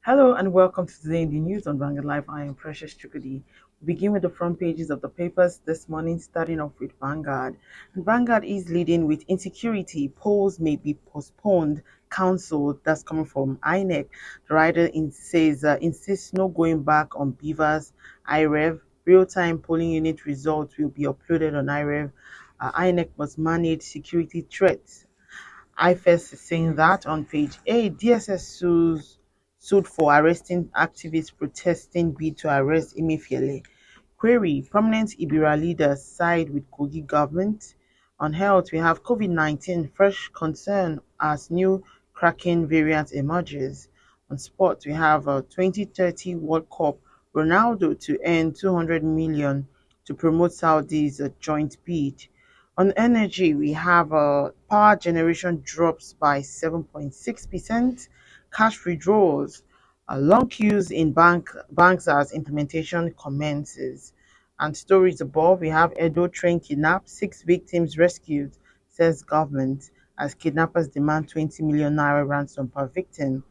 Hello and welcome to Today in the News on Vanguard Live. I am Precious Chukudi. We begin with the front pages of the papers this morning, starting off with Vanguard. And Vanguard is leading with insecurity. Polls may be postponed, cancelled. That's coming from INEC. The writer says, insists no going back on Beavers. IREV. Real-time polling unit results will be uploaded on IREV. INEC must manage security threats. IFES is saying that on page 8, DSS sued for arresting activists protesting bid to arrest Emefiele. Query, prominent Ibira leaders side with Kogi government. On health, we have COVID-19, fresh concern as new Kraken variant emerges. On sports, we have a 2030 World Cup, Ronaldo to earn 200 million to promote Saudi's joint bid. On energy, we have power generation drops by 7.6%, cash withdrawals, long queues in banks as implementation commences. And stories above, we have EDO TRAIN KIDNAP, 6 victims rescued, says government, as kidnappers demand 20 million naira ransom per victim.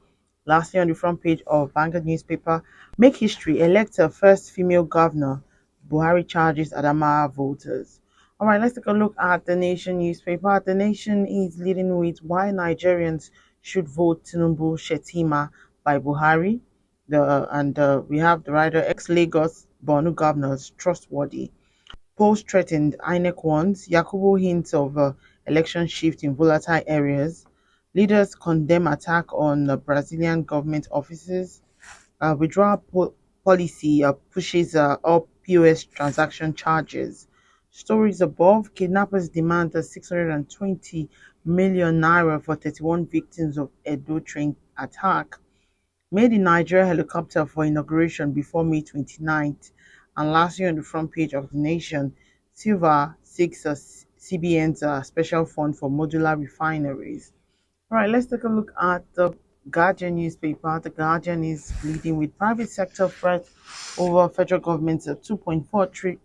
Lastly, on the front page of Vanguard newspaper, make history, elect a first female governor. Buhari charges Adamawa voters. All right, let's take a look at the Nation newspaper. The Nation is leading with why Nigerians should vote Tinubu Shetima by Buhari. We have the writer ex-Lagos Borno governors trustworthy. Polls threatened, INEC warns. Yakubu hints of election shift in volatile areas. Leaders condemn attack on Brazilian government offices. Withdrawal policy pushes up POS transaction charges. Stories above, kidnappers demand 620 million naira for 31 victims of Edo train attack. Made in Nigeria helicopter for inauguration before May 29th. And lastly, on the front page of the Nation, Silva seeks CBN's special fund for modular refineries. All right, let's take a look at the Guardian newspaper. The Guardian is leading with private sector threat over federal government's 2.43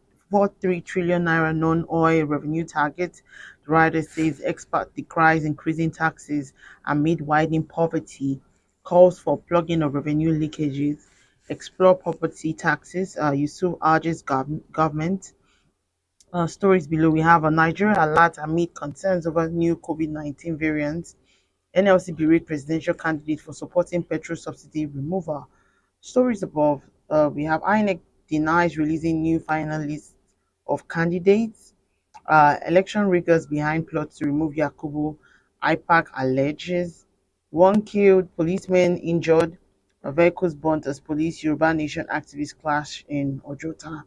trillion naira non-oil revenue target. The writer says expert decries increasing taxes amid widening poverty, calls for plugging of revenue leakages, explore property taxes. Yusuf urges government. Stories below, we have a Nigeria alert amid concerns over new COVID-19 variants. NLC berate presidential candidate for supporting petrol subsidy removal. Stories above, we have INEC denies releasing new final list of candidates. Election riggers behind plot to remove Yakubu. IPAC alleges. One killed, policemen injured. Vehicles burnt as police Yoruba Nation activists clash in Ojota.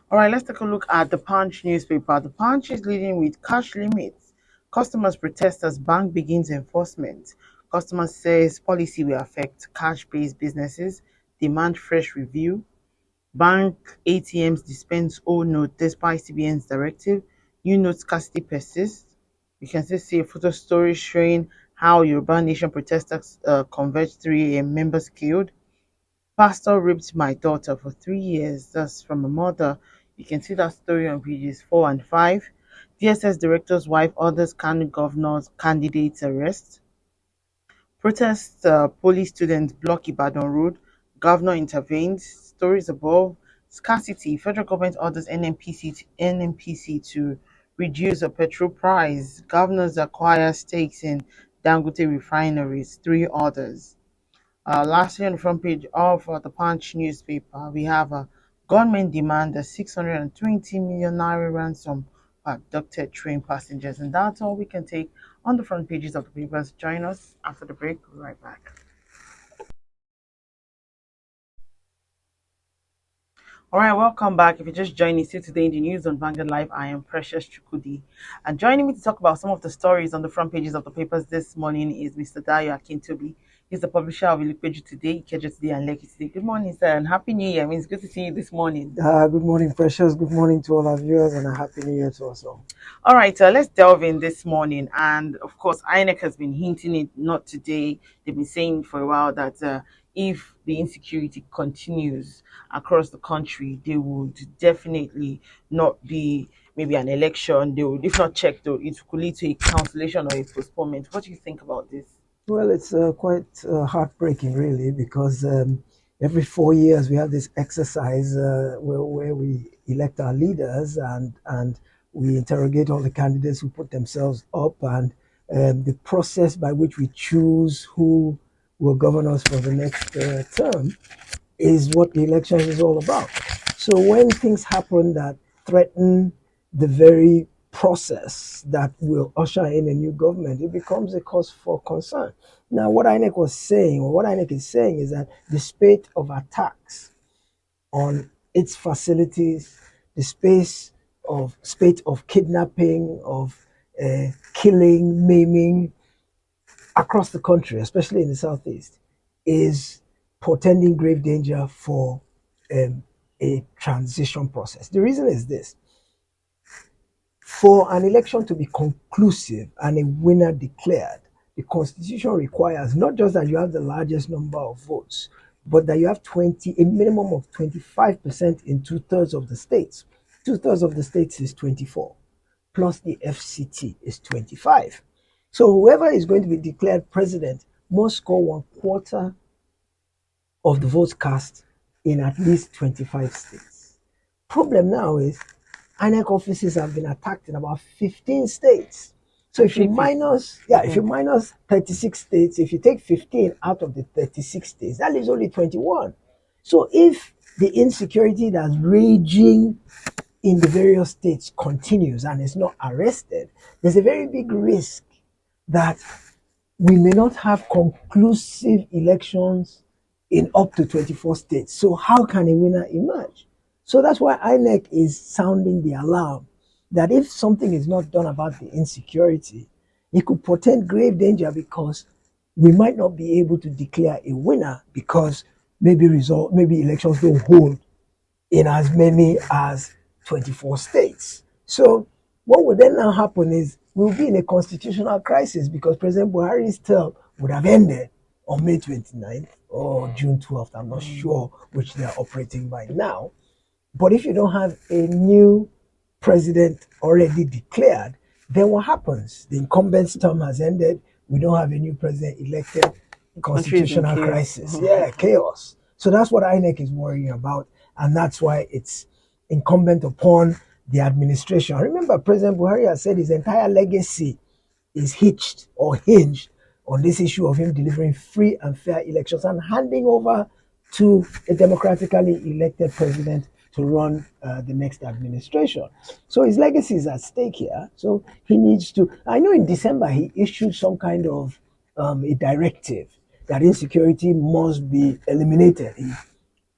All right, let's take a look at the Punch newspaper. The Punch is leading with cash limits. Customers protest as bank begins enforcement. Customers says policy will affect cash-based businesses. Demand fresh review. Bank ATMs dispense old note despite CBN's directive. New note scarcity persists. You can still see a photo story showing how Yoruba Nation protesters converged 3 a.m. members killed. Pastor raped my daughter for 3 years. That's from a mother. You can see that story on pages 4 and 5. DSS director's wife orders Kano governor's candidates arrest. Protests, police students block Ibadan road. Governor intervenes. Stories above. Scarcity. Federal government orders NNPC to reduce the petrol price. Governors acquire stakes in Dangote refineries. 3 orders. Lastly, on the front page of the Punch newspaper, we have a government demand a 620 million naira ransom for abducted train passengers. And that's all we can take on the front pages of the papers. Join us after the break. We'll be right back. All right, welcome back. If you're just joining us today in the news on Vanguard Live, I am Precious Chukudi. And joining me to talk about some of the stories on the front pages of the papers this morning is Mr. Dayo Akintobi. He's the publisher of Ilupeju Today, Ikeja Today, and Lekki Today. Good morning, sir, and Happy New Year. I mean, it's good to see you this morning. Good morning, Precious. Good morning to all our viewers, and a Happy New Year to us all. All right, let's delve in this morning. And of course, INEC has been hinting it, not today. They've been saying for a while that if the insecurity continues across the country, they would definitely not be maybe an election. They would, if not checked, though, it could lead to a cancellation or a postponement. What do you think about this? Well, it's quite heartbreaking, really, because every 4 years we have this exercise where we elect our leaders and we interrogate all the candidates who put themselves up, and the process by which we choose who will govern us for the next term is what the elections is all about. So when things happen that threaten the very process that will usher in a new government, it becomes a cause for concern. Now, what INEC was saying, or what INEC is saying, is that the spate of attacks on its facilities, the spate of kidnapping, of killing, maiming, across the country, especially in the southeast, is portending grave danger for a transition process. The reason is this: for an election to be conclusive and a winner declared, the Constitution requires not just that you have the largest number of votes, but that you have a minimum of 25% in two-thirds of the states. Two-thirds of the states is 24, plus the FCT is 25. So whoever is going to be declared president must score 1/4 of the votes cast in at least 25 states. Problem now is INEC offices have been attacked in about 15 states. So if you minus 36 states, if you take 15 out of the 36 states, that leaves only 21. So if the insecurity that's raging in the various states continues and is not arrested, there's a very big risk that we may not have conclusive elections in up to 24 states. So how can a winner emerge? So that's why INEC is sounding the alarm that if something is not done about the insecurity, it could portend grave danger, because we might not be able to declare a winner because maybe elections don't hold in as many as 24 states. So what would then now happen is we'll be in a constitutional crisis, because President Buhari's term would have ended on May 29th or June 12th. I'm not sure which they are operating by now. But if you don't have a new president already declared, then what happens? The incumbent's term has ended. We don't have a new president elected. Constitutional crisis. Yeah, chaos. So that's what INEC is worrying about. And that's why it's incumbent upon the administration. Remember, President Buhari has said his entire legacy is hitched or hinged on this issue of him delivering free and fair elections and handing over to a democratically elected president to run the next administration. So his legacy is at stake here. So he needs to. I know in December he issued some kind of a directive that insecurity must be eliminated. He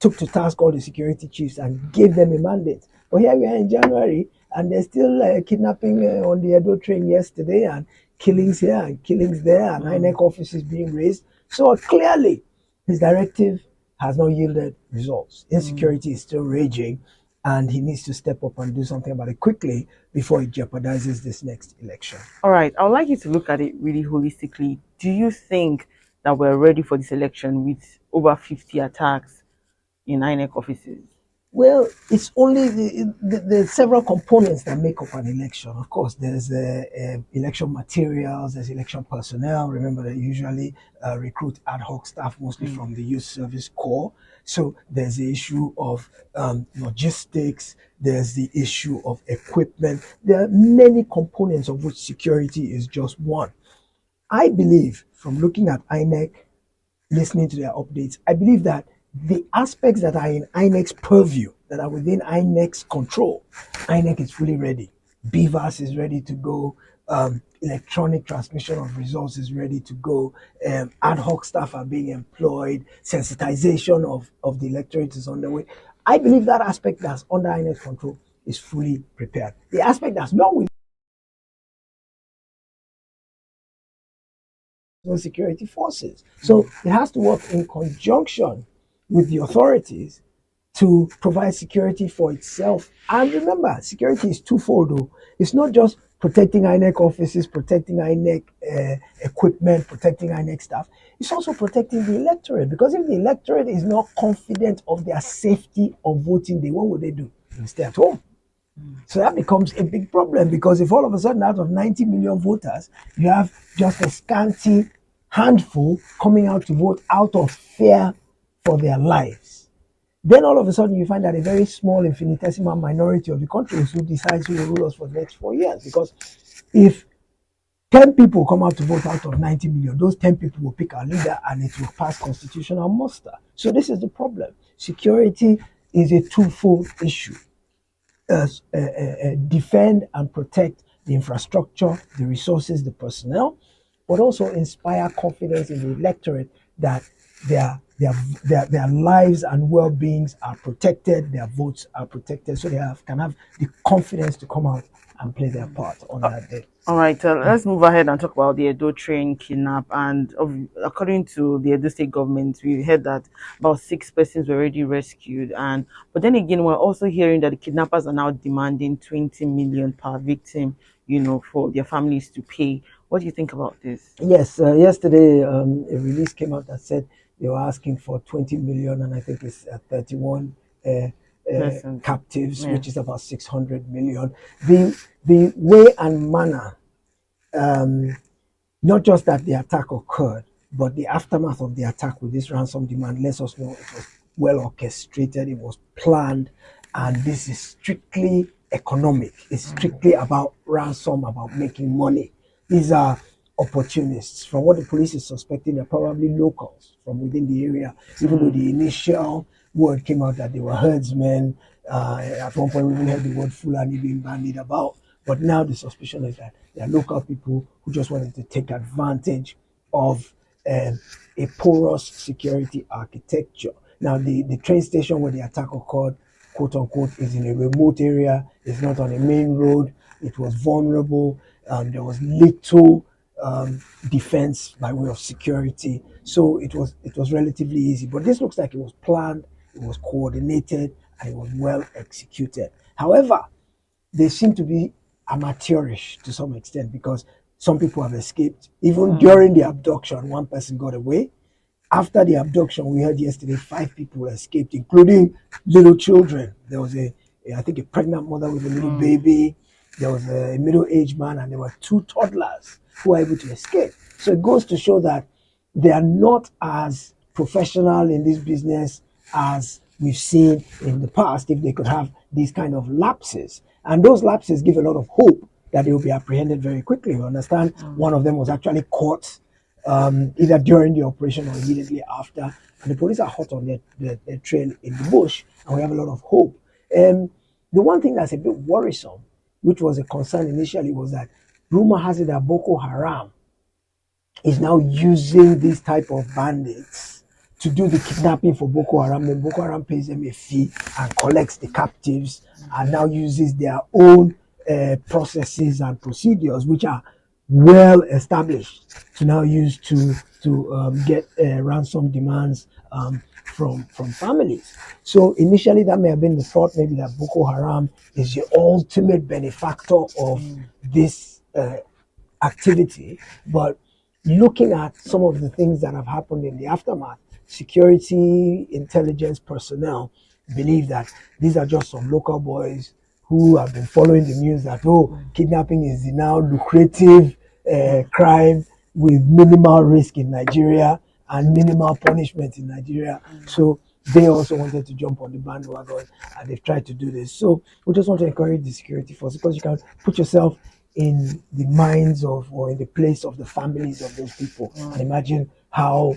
took to task all the security chiefs and gave them a mandate. But here we are in January, and there's still kidnapping on the EDO train yesterday, and killings here and killings there, and INEC offices being raised. So clearly, his directive has not yielded results. Insecurity is still raging, and he needs to step up and do something about it quickly before it jeopardizes this next election. All right, I would like you to look at it really holistically. Do you think that we're ready for this election with over 50 attacks in INEC offices? Well, it's only the several components that make up an election. Of course, there's election materials, there's election personnel. Remember, they usually recruit ad hoc staff, mostly from the Youth Service Corps. So there's the issue of logistics, there's the issue of equipment. There are many components of which security is just one. I believe, from looking at INEC, listening to their updates, I believe that the aspects that are in INEC's purview, that are within INEC's control, INEC is fully ready. BVAS is ready to go. Electronic transmission of results is ready to go. Ad hoc staff are being employed. Sensitization of the electorate is underway. I believe that aspect that's under INEC's control is fully prepared. The aspect that's not within security forces. So it has to work in conjunction with the authorities to provide security for itself. And remember, security is twofold though. It's not just protecting INEC offices, protecting INEC equipment, protecting INEC staff. It's also protecting the electorate, because if the electorate is not confident of their safety of voting day, what would they do? They'll stay at home. So that becomes a big problem, because if all of a sudden out of 90 million voters, you have just a scanty handful coming out to vote out of fear for their lives. Then all of a sudden you find that a very small infinitesimal minority of the country is who decides who will rule us for the next 4 years. Because if 10 people come out to vote out of 90 million, those 10 people will pick our leader and it will pass constitutional muster. So this is the problem. Security is a twofold issue. Defend and protect the infrastructure, the resources, the personnel, but also inspire confidence in the electorate that their lives and well-beings are protected, their votes are protected, so they can have the confidence to come out and play their part on that day. All right, let's move ahead and talk about the Edo train kidnap. And according to the Edo state government, we heard that about 6 persons were already rescued. But then again, we're also hearing that the kidnappers are now demanding 20 million per victim, for their families to pay. What do you think about this? Yes, yesterday a release came out that said they were asking for 20 million, and I think it's 31 captives, which is about 600 million. The way and manner, not just that the attack occurred, but the aftermath of the attack with this ransom demand lets us know it was well orchestrated, it was planned, and this is strictly economic. It's strictly about ransom, about making money. These are opportunists. From what the police is suspecting, they're probably locals from within the area, even though the initial word came out that they were herdsmen. At one point, we even heard the word Fulani being bandied about. But now the suspicion is that they are local people who just wanted to take advantage of a porous security architecture. Now, the train station where the attack occurred, quote unquote, is in a remote area. It's not on a main road. It was vulnerable. There was little defense by way of security. So it was relatively easy. But this looks like it was planned, it was coordinated, and it was well executed. However, they seem to be amateurish to some extent because some people have escaped. Even during the abduction, one person got away. After the abduction, we heard yesterday 5 people escaped, including little children. There was I think a pregnant mother with a little baby. There was a middle-aged man, and there were 2 toddlers who were able to escape. So it goes to show that they are not as professional in this business as we've seen in the past if they could have these kind of lapses. And those lapses give a lot of hope that they will be apprehended very quickly. You understand? One of them was actually caught either during the operation or immediately after. And the police are hot on their trail in the bush, and we have a lot of hope. The one thing that's a bit worrisome, which was a concern initially, was that rumor has it that Boko Haram is now using these type of bandits to do the kidnapping for Boko Haram. Then Boko Haram pays them a fee and collects the captives and now uses their own processes and procedures, which are well established, to now use to get ransom demands from families. So initially that may have been the thought, maybe that Boko Haram is the ultimate benefactor of this activity. But looking at some of the things that have happened in the aftermath, security intelligence personnel believe that these are just some local boys who have been following the news that, kidnapping is the now lucrative crime with minimal risk in Nigeria and minimal punishment in Nigeria. So they also wanted to jump on the bandwagon, and they've tried to do this. So we just want to encourage the security force, because you can put yourself in the minds of, or in the place of the families of those people, and imagine how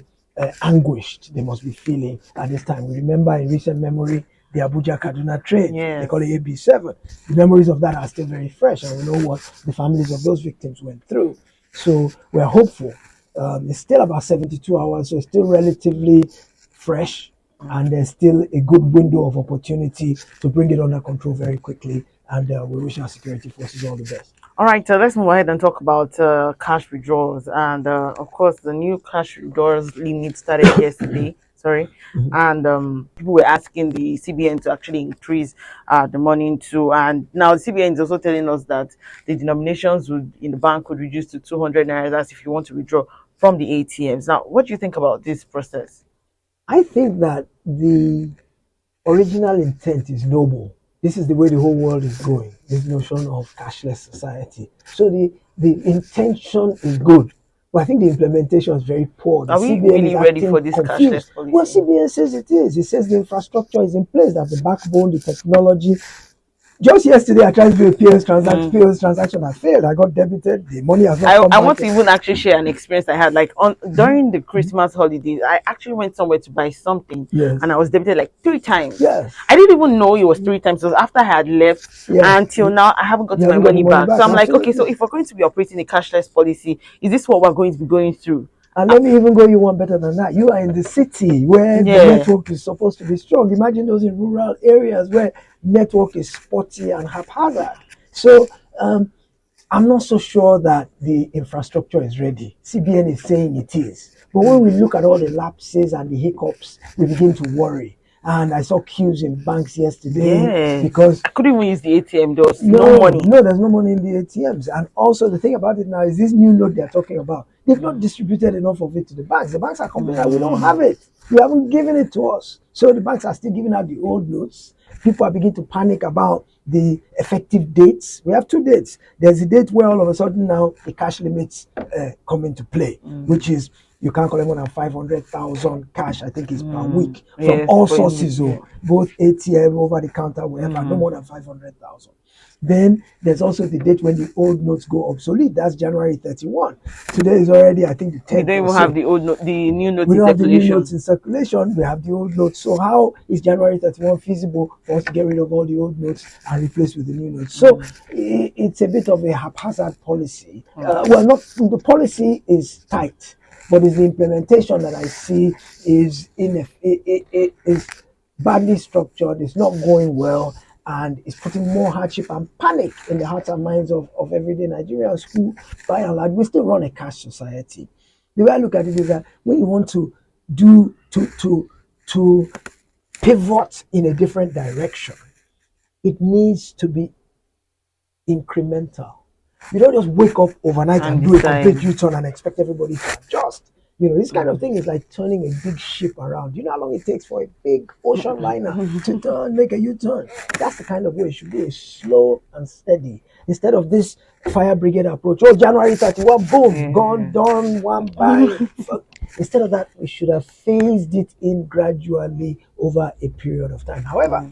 anguished they must be feeling at this time. We remember in recent memory the Abuja Kaduna train, they call it AB7. The memories of that are still very fresh, and we know what the families of those victims went through. So we're hopeful. It's still about 72 hours, so it's still relatively fresh, and there's still a good window of opportunity to bring it under control very quickly. And we wish our security forces all the best. All right, let's move ahead and talk about cash withdrawals. And of course, the new cash withdrawals limit started yesterday. Sorry. And people were asking the CBN to actually increase the money too. And now the CBN is also telling us that the denominations in the bank could reduce to 200 naira. That's if you want to withdraw from the ATMs. Now, what do you think about this process? I think that the original intent is noble. This is the way the whole world is going, this notion of cashless society. So the intention is good, Well, I think the implementation is very poor. The Are we CBN really is ready acting for this confused. cashless policy? Well, CBN says it is. It says the infrastructure is in place, that the backbone, the technology. Just yesterday, I tried to do a POS transaction. POS transaction has failed. I got debited. The money has not come I back. want to even actually share an experience I had. Like during the Christmas holidays, I actually went somewhere to buy something, Yes. and I was debited like 3 times. Yes. I didn't even know it was 3 times. It was after I had left. Yes. Until now, I haven't gotten You my haven't got money the money back. back. So I'm like, okay, Absolutely. so if we're going to be operating a cashless policy, is this what we're going to be going through? And let me even go you one better than that. You are in the city where the network is supposed to be strong. Imagine those in rural areas where network is spotty and haphazard. So I'm not so sure that the infrastructure is ready. CBN is saying it is. But when we look at all the lapses and the hiccups, we begin to worry. And I saw queues in banks yesterday because I couldn't even use the ATM. There was no money. No, there's no money in the ATMs. And also the thing about it now is this new note they're talking about. They've not distributed enough of it to the banks. The banks are complaining that we don't have it. You haven't given it to us. So the banks are still giving out the old notes. People are beginning to panic about the effective dates. We have 2 dates. There's a date where all of a sudden now the cash limits come into play, which is you can't collect more than 500,000 cash, I think, is per week from all sources, both ATM, over the counter, wherever, no more than 500,000. Then there's also the date when the old notes go obsolete. That's January 31. Today is already, I think, the 10th. We don't even have the new notes we in don't have the new circulation. notes in circulation. We have the old notes. So how is January 31 feasible for us to get rid of all the old notes and replace with the new notes? So it's a bit of a haphazard policy. Well, not the policy is tight, but it's the implementation that I see is is badly structured. It's not going well, and it's putting more hardship and panic in the hearts and minds of everyday Nigerians who, by and large, we still run a cash society. The way I look at it is that when you want to do to pivot in a different direction, it needs to be incremental. You don't just wake up overnight and do a complete U-turn and expect everybody to adjust. You know, this kind of thing is like turning a big ship around. You know how long it takes for a big ocean liner to turn, make a U-turn? That's the kind of way it should be, slow and steady. Instead of this fire brigade approach, January 31, boom, gone, done, one bang. Instead of that, we should have phased it in gradually over a period of time. However,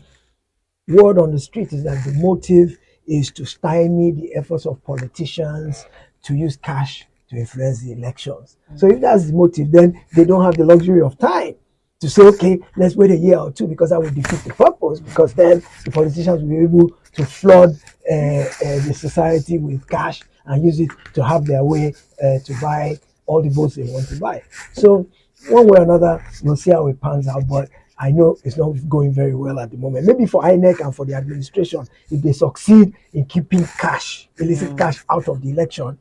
word on the street is that the motive is to stymie the efforts of politicians to use cash to influence the elections. So if that's the motive, then they don't have the luxury of time to say, okay, let's wait a year or two, because that will defeat the purpose, because then the politicians will be able to flood the society with cash and use it to have their way to buy all the votes they want to buy. So one way or another, we'll see how it pans out, but I know it's not going very well at the moment. Maybe for INEC and for the administration, if they succeed in keeping cash, illicit cash out of the election,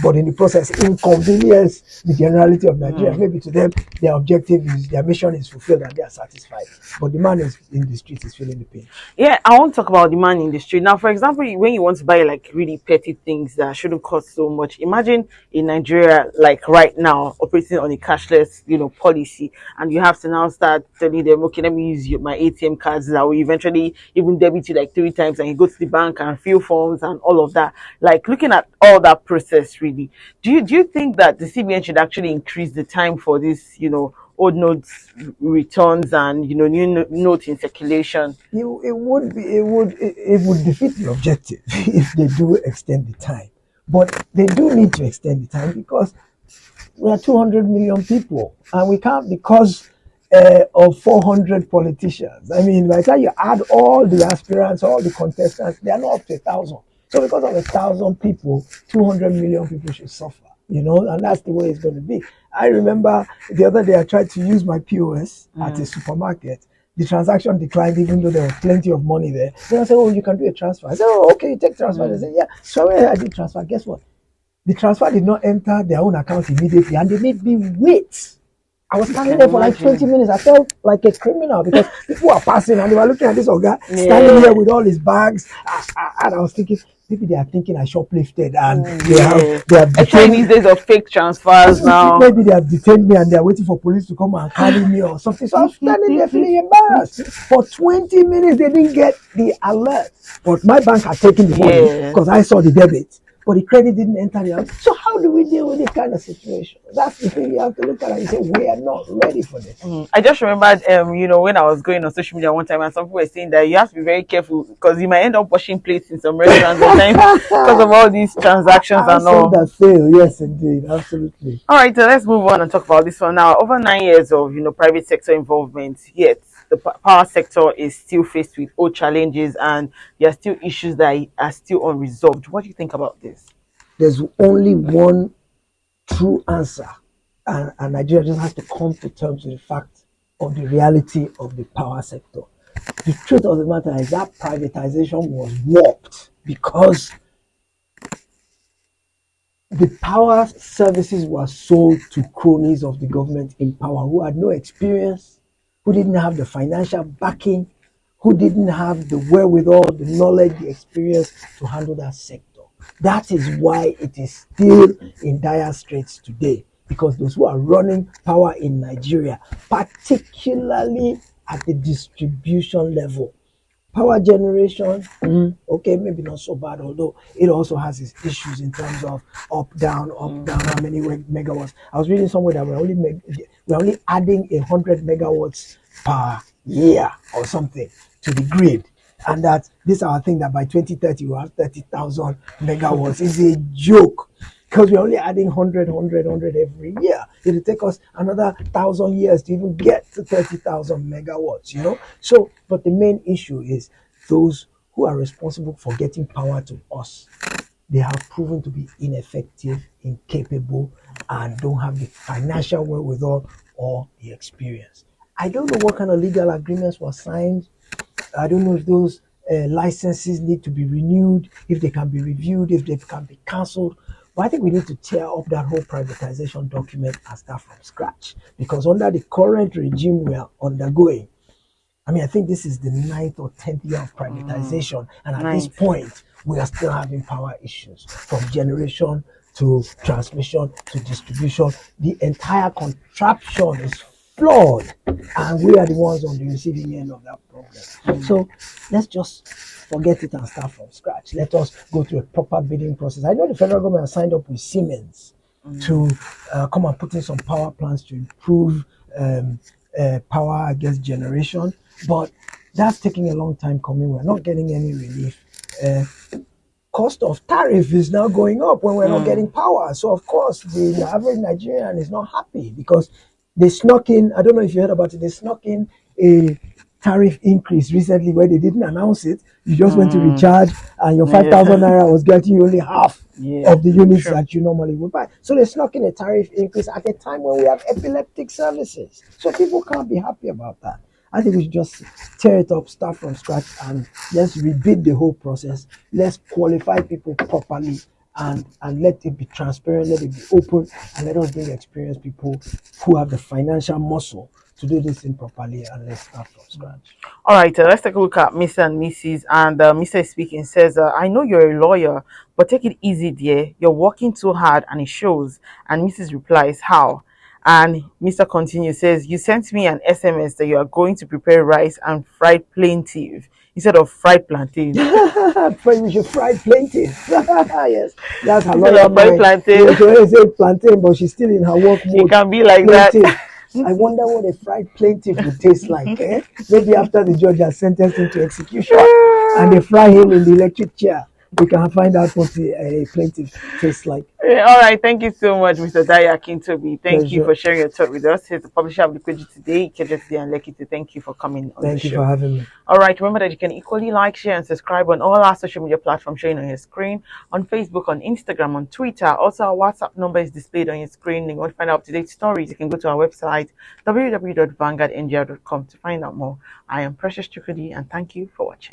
but in the process inconvenience the generality of Nigeria, maybe to them their objective is, their mission is fulfilled and they are satisfied. But the man is in the street is feeling the pain. Yeah, I want to talk about the man in the street. Now, for example, when you want to buy like really petty things that shouldn't cost so much, imagine in Nigeria, like right now, operating on a cashless, policy, and you have to now start telling them, okay, let me use my ATM cards that will eventually even debit you like 3 times, and you go to the bank and fill forms and all of that. Like, looking at all that process, really, do you think that the CBN should actually increase the time for this, old notes returns and new notes in circulation? It would defeat the objective if they do extend the time. But they do need to extend the time because we are 200 million people, and we can't, because of 400 politicians. I mean, by the time you add all the aspirants, all the contestants, they are not up to 1,000. So because of 1,000 people, 200 million people should suffer, and that's the way it's going to be. I remember the other day I tried to use my POS at a supermarket. The transaction declined even though there was plenty of money there. Then I said, you can do a transfer. I said, okay, you take transfer. They said, yeah. So I did transfer. Guess what? The transfer did not enter their own account immediately, and they made me wait. I was standing there for like 20 minutes. I felt like a criminal because people were passing and they were looking at this guy standing here with all his bags. And I was thinking, maybe they are thinking I shoplifted and they have detained these days of fake transfers now. Maybe they have detained me and they are waiting for police to come and carry me or something. So I was standing there feeling embarrassed. For 20 minutes, they didn't get the alert. But my bank had taken the money because I saw the debit. but the credit didn't enter the account. So how do we deal with this kind of situation? That's the thing you have to look at and say, we are not ready for this. I just remembered, when I was going on social media one time, and some people were saying that you have to be very careful because you might end up washing plates in some restaurants because of all these transactions and all. That fail, yes, indeed, absolutely. All right, so let's move on and talk about this one now. Over 9 years of private sector involvement, yet the power sector is still faced with old challenges, and there are still issues that are still unresolved. What do you think about this? There's only one true answer, and Nigeria just has to come to terms with the fact of the reality of the power sector. The truth of the matter is that privatization was warped because the power services were sold to cronies of the government in power who had no experience, who didn't have the financial backing, who didn't have the wherewithal, the knowledge, the experience to handle that sector. That is why it is still in dire straits today, because those who are running power in Nigeria, particularly at the distribution level, power generation, okay, maybe not so bad, although it also has its issues in terms of up, down, how many megawatts. I was reading somewhere that we're only adding 100 megawatts per year or something to the grid. And that this our thing that by 2030 we'll have 30,000 megawatts. It's a joke because we're only adding 100 every year. It'll take us another 1,000 years to even get to 30,000 megawatts, So, but the main issue is those who are responsible for getting power to us. They have proven to be ineffective, incapable, and don't have the financial wherewithal or the experience. I don't know what kind of legal agreements were signed. I don't know if those licenses need to be renewed, if they can be reviewed, if they can be cancelled. But I think we need to tear up that whole privatization document and start from scratch. Because under the current regime we are undergoing, I think this is the 9th or 10th year of privatization. And at this point, we are still having power issues from generation to transmission to distribution. The entire contraption is flawed, and we are the ones on the receiving end of that problem. So let's just forget it and start from scratch. Let us go through a proper bidding process. I know the federal government has signed up with Siemens to come and put in some power plants to improve power, generation, but that's taking a long time coming. We're not getting any relief. Cost of tariff is now going up when we're not getting power. So of course the average Nigerian is not happy because they snuck in, I don't know if you heard about it, they snuck in a tariff increase recently where they didn't announce it. You just went to recharge and your 5,000 naira was getting you only half of the units that you normally would buy. So they snuck in a tariff increase at a time when we have epileptic services. So people can't be happy about that. I think we should just tear it up, start from scratch, and let's rebid the whole process. Let's qualify people properly and let it be transparent, let it be open, and let us bring experienced people who have the financial muscle to do this thing properly, and let's start from scratch. All right, let's take a look at Mr. and Mrs. And Mr. is speaking, says, I know you're a lawyer, but take it easy, dear. You're working too hard and it shows. And Mrs. replies, how? And Mr. continues, says, you sent me an SMS that you are going to prepare rice and fried plaintiff instead of fried plantain. We should fry plantain. Yes, that's her lawyer fried plantain. She always say plantain, but she's still in her work mode. It can be like plantain. That. I wonder what a fried plaintiff would taste like. Maybe after the judge has sentenced him to execution and they fry him in the electric chair, we can find out what a plaintiff tastes like. All right, thank you so much, Mr. Daya Akintobi. Thank you for sharing your thought with us. He's the publisher of Liquidity Today, Ikeja Today, and Lekki. Thank you for coming on the show. Thank you for having me. All right, remember that you can equally like, share, and subscribe on all our social media platforms showing on your screen, on Facebook, on Instagram, on Twitter. Also, our WhatsApp number is displayed on your screen. If you want to find out up-to-date stories, you can go to our website, www.vanguardngr.com, to find out more. I am Precious Chukudi, and thank you for watching.